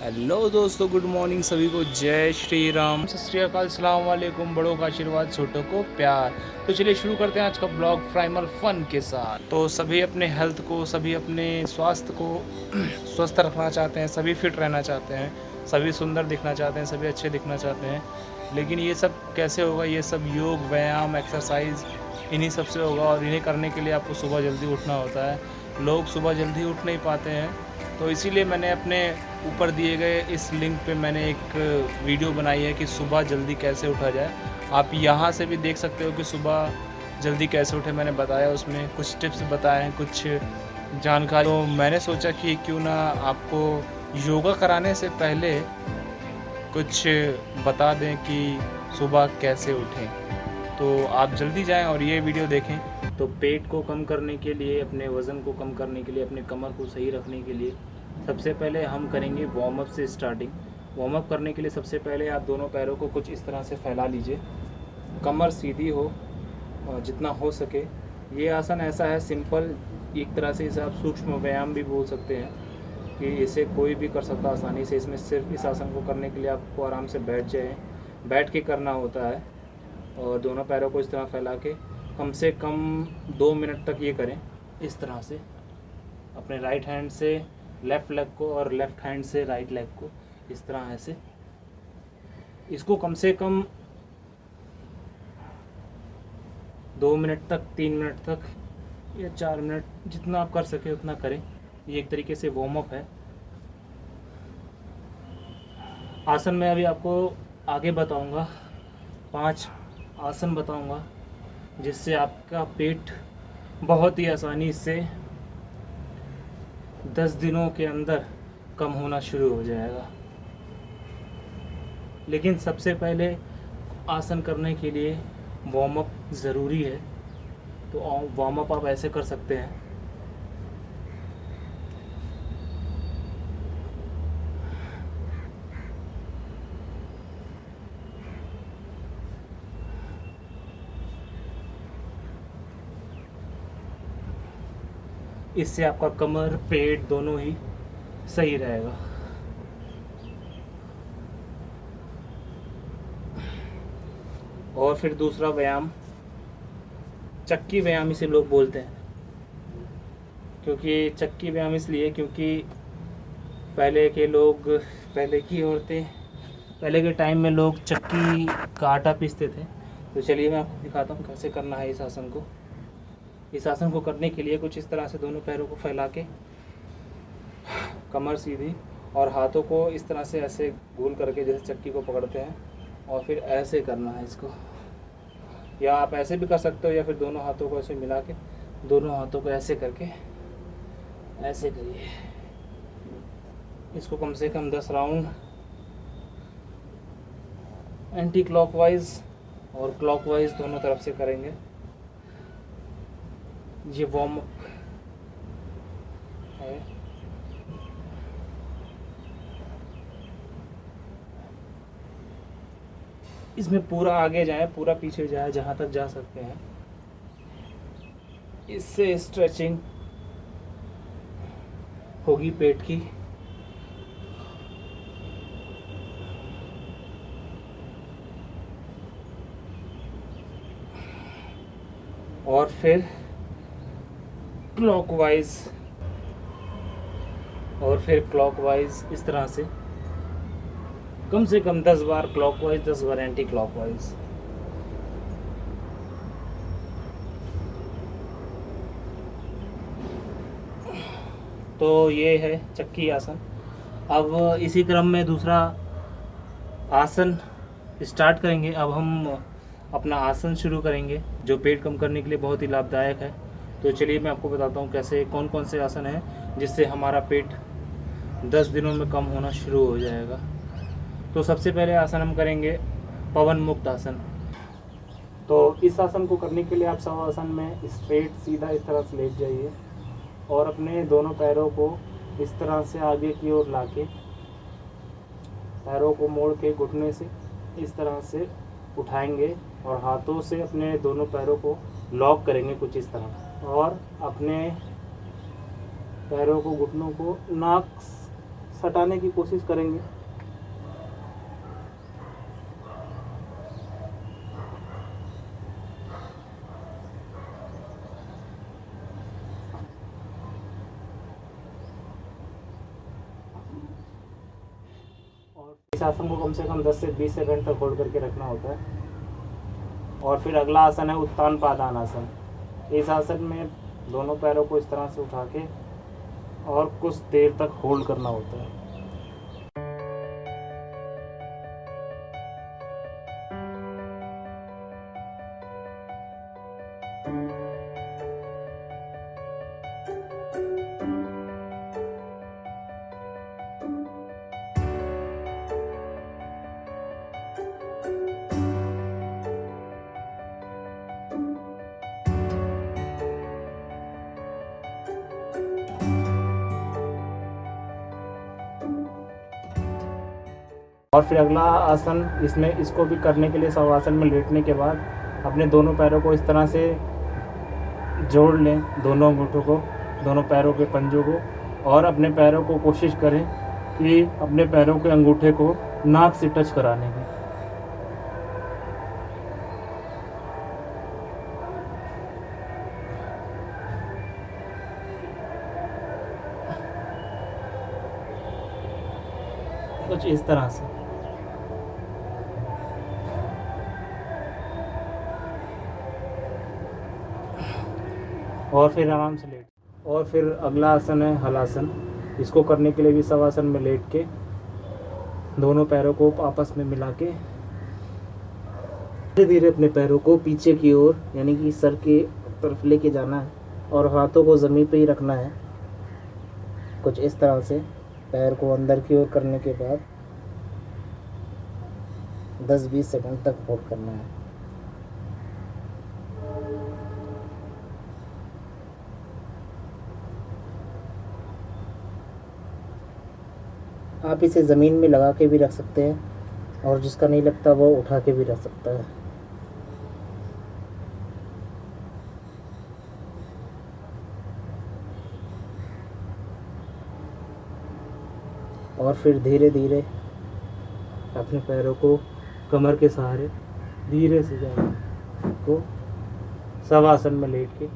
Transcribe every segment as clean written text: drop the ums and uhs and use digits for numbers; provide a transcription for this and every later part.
Hello दोस्तों, good morning सभी को। जय श्री राम, सत श्री अकाल, सलाम वालेकुम। बड़ों का आशीर्वाद, छोटों को प्यार। तो चलिए शुरू करते हैं आज का ब्लॉग प्राइमल फन के साथ। तो सभी अपने हेल्थ को, सभी अपने स्वास्थ्य को स्वस्थ रखना चाहते हैं, सभी फिट रहना चाहते हैं, सभी सुंदर दिखना चाहते हैं, सभी अच्छे दिखना चाहते हैं। लेकिन ये सब कैसे होगा? ये सब योग, व्यायाम, एक्सरसाइज इन्हीं सब से होगा। और इन्हें करने के लिए आपको सुबह जल्दी उठना होता है। लोग सुबह जल्दी उठ नहीं पाते हैं, तो इसीलिए मैंने अपने ऊपर दिए गए इस लिंक पे मैंने एक वीडियो बनाई है कि सुबह जल्दी कैसे उठा जाए। आप यहाँ से भी देख सकते हो कि सुबह जल्दी कैसे उठे। मैंने बताया, उसमें कुछ टिप्स बताए हैं, कुछ जानकारी। तो मैंने सोचा कि क्यों ना आपको योगा कराने से पहले कुछ बता दें कि सुबह कैसे उठें। तो आप जल्दी जाएं और ये वीडियो देखें। तो पेट को कम करने के लिए, अपने वज़न को कम करने के लिए, अपने कमर को सही रखने के लिए सबसे पहले हम करेंगे वार्म अप से स्टार्टिंग। वार्म अप करने के लिए सबसे पहले आप दोनों पैरों को कुछ इस तरह से फैला लीजिए, कमर सीधी हो और जितना हो सके। ये आसन ऐसा है सिंपल, एक तरह से इसे आप सूक्ष्म व्यायाम भी बोल सकते हैं कि इसे कोई भी कर सकता है आसानी से। इसमें सिर्फ इस आसन को करने के लिए आपको आराम से बैठ जाएं, बैठ के करना होता है। और दोनों पैरों को इस तरह फैला के कम से कम 2 मिनट तक ये करें। इस तरह से अपने राइट हैंड से लेफ़्ट लेग को और लेफ़्ट हैंड से राइट लेग को इस तरह ऐसे, इसको कम से कम 2 मिनट तक, 3 मिनट तक या 4 मिनट, जितना आप कर सके उतना करें। ये एक तरीके से वार्म अप है। आसन में अभी आपको आगे बताऊंगा, 5 आसन बताऊंगा जिससे आपका पेट बहुत ही आसानी से 10 दिनों के अंदर कम होना शुरू हो जाएगा। लेकिन सबसे पहले आसन करने के लिए वार्म अप ज़रूरी है। तो वार्म अप आप ऐसे कर सकते हैं। इससे आपका कमर, पेट दोनों ही सही रहेगा। और फिर दूसरा व्यायाम, चक्की व्यायाम इसे लोग बोलते हैं। क्योंकि चक्की व्यायाम इसलिए क्योंकि पहले के लोग, पहले की औरतें, पहले के टाइम में लोग चक्की का आटा पीसते थे। तो चलिए मैं आपको दिखाता हूँ कैसे करना है इस आसन को। इस आसन को करने के लिए कुछ इस तरह से दोनों पैरों को फैला के, कमर सीधी, और हाथों को इस तरह से ऐसे गोल करके जैसे चक्की को पकड़ते हैं, और फिर ऐसे करना है इसको। या आप ऐसे भी कर सकते हो, या फिर दोनों हाथों को ऐसे मिला के, दोनों हाथों को ऐसे करके ऐसे करिए। इसको कम से कम 10 राउंड एंटी क्लॉकवाइज और क्लॉकवाइज दोनों तरफ से करेंगे। ये वार्म अप है। इसमें पूरा आगे जाए, पूरा पीछे जाए, जहाँ तक जा सकते हैं। इससे स्ट्रेचिंग होगी पेट की। और फिर क्लॉकवाइज, और फिर क्लॉकवाइज इस तरह से कम 10 बार क्लॉकवाइज, 10 बार एंटी क्लॉकवाइज। तो ये है चक्की आसन। अब इसी क्रम में दूसरा आसन स्टार्ट करेंगे। अब हम अपना आसन शुरू करेंगे जो पेट कम करने के लिए बहुत ही लाभदायक है। तो चलिए मैं आपको बताता हूँ कैसे, कौन कौन से आसन हैं जिससे हमारा पेट 10 दिनों में कम होना शुरू हो जाएगा। तो सबसे पहले आसन हम करेंगे पवन मुक्त आसन। तो इस आसन को करने के लिए आप शवासन में स्ट्रेट सीधा इस तरह से लेट जाइए, और अपने दोनों पैरों को इस तरह से आगे की ओर लाके, पैरों को मोड़ के घुटने से इस तरह से उठाएंगे, और हाथों से अपने दोनों पैरों को लॉक करेंगे कुछ इस तरह, और अपने पैरों को, घुटनों को नाक हटाने की कोशिश करेंगे। और इस आसन को कम से कम 10 से 20 सेकंड तक होल्ड करके रखना होता है। और फिर अगला आसन है उत्तान पादानासन। इस आसन में दोनों पैरों को इस तरह से उठा के और कुछ देर तक होल्ड करना होता है। और फिर अगला आसन, इसमें इसको भी करने के लिए शवासन में लेटने के बाद अपने दोनों पैरों को इस तरह से जोड़ लें, दोनों अंगूठों को, दोनों पैरों के पंजों को, और अपने पैरों को कोशिश करें कि अपने पैरों के अंगूठे को नाक से टच कराने की। कुछ इस तरह से। और फिर आराम से लेट। और फिर अगला आसन है हलासन। इसको करने के लिए भी शवासन में लेट के दोनों पैरों को आपस में मिला के धीरे धीरे अपने पैरों को पीछे की ओर, यानी कि सर के तरफ लेके जाना है और हाथों को ज़मीन पे ही रखना है। कुछ इस तरह से पैर को अंदर की ओर करने के बाद 10-20 सेकंड तक होल्ड करना है। आप इसे ज़मीन में लगा के भी रख सकते हैं और जिसका नहीं लगता वो उठा के भी रख सकता है। और फिर धीरे धीरे अपने पैरों को कमर के सहारे धीरे से जाकर को शवासन में लेट के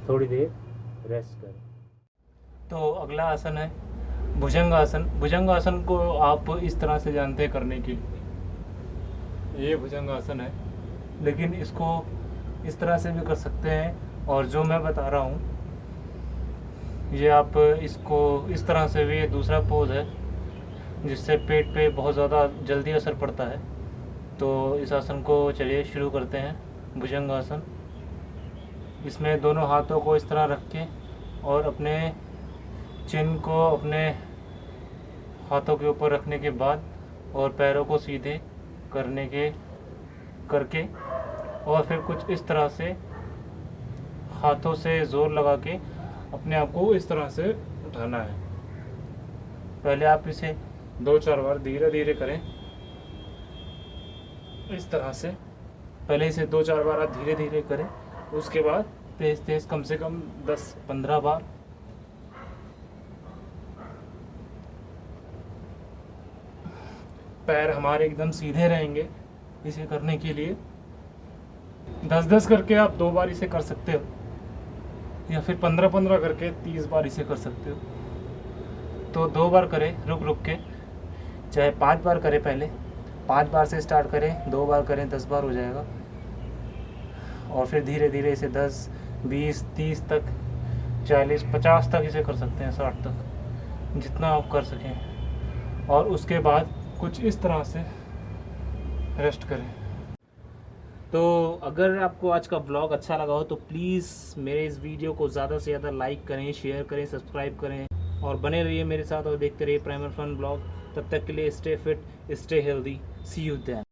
थोड़ी देर रेस्ट करें। तो अगला आसन है भुजंगासन। भुजंगासन को आप इस तरह से जानते हैं करने के लिए, ये भुजंगासन है, लेकिन इसको इस तरह से भी कर सकते हैं। और जो मैं बता रहा हूँ ये आप इसको इस तरह से भी, ये दूसरा पोज है जिससे पेट पे बहुत ज़्यादा जल्दी असर पड़ता है। तो इस आसन को चलिए शुरू करते हैं, भुजंगासन। इसमें दोनों हाथों को इस तरह रख के और अपने चिन को अपने हाथों के ऊपर रखने के बाद और पैरों को सीधे करके और फिर कुछ इस तरह से हाथों से ज़ोर लगा के अपने आप को इस तरह से उठाना है। पहले आप इसे 2-4 बार धीरे धीरे करें, इस तरह से। पहले इसे 2-4 बार आप धीरे धीरे करें, उसके बाद तेज़ तेज़ कम से कम 10-15 बार। पैर हमारे एकदम सीधे रहेंगे इसे करने के लिए। 10-10 करके आप 2 बार इसे कर सकते हो, या फिर 15-15 करके 30 बार इसे कर सकते हो। तो 2 बार करें रुक रुक के, चाहे 5 बार करें। पहले 5 बार से स्टार्ट करें, 2 बार करें, 10 बार हो जाएगा। और फिर धीरे धीरे इसे 10, 20, 30 तक, 40, 50 तक इसे कर सकते हैं, 60 तक, जितना आप कर सकें। और उसके बाद कुछ इस तरह से रेस्ट करें। तो अगर आपको आज का ब्लॉग अच्छा लगा हो तो प्लीज़ मेरे इस वीडियो को ज़्यादा से ज़्यादा लाइक करें, शेयर करें, सब्सक्राइब करें और बने रहिए मेरे साथ और देखते रहिए प्राइमल फन ब्लॉग। तब तक के लिए stay fit, stay healthy, see you then.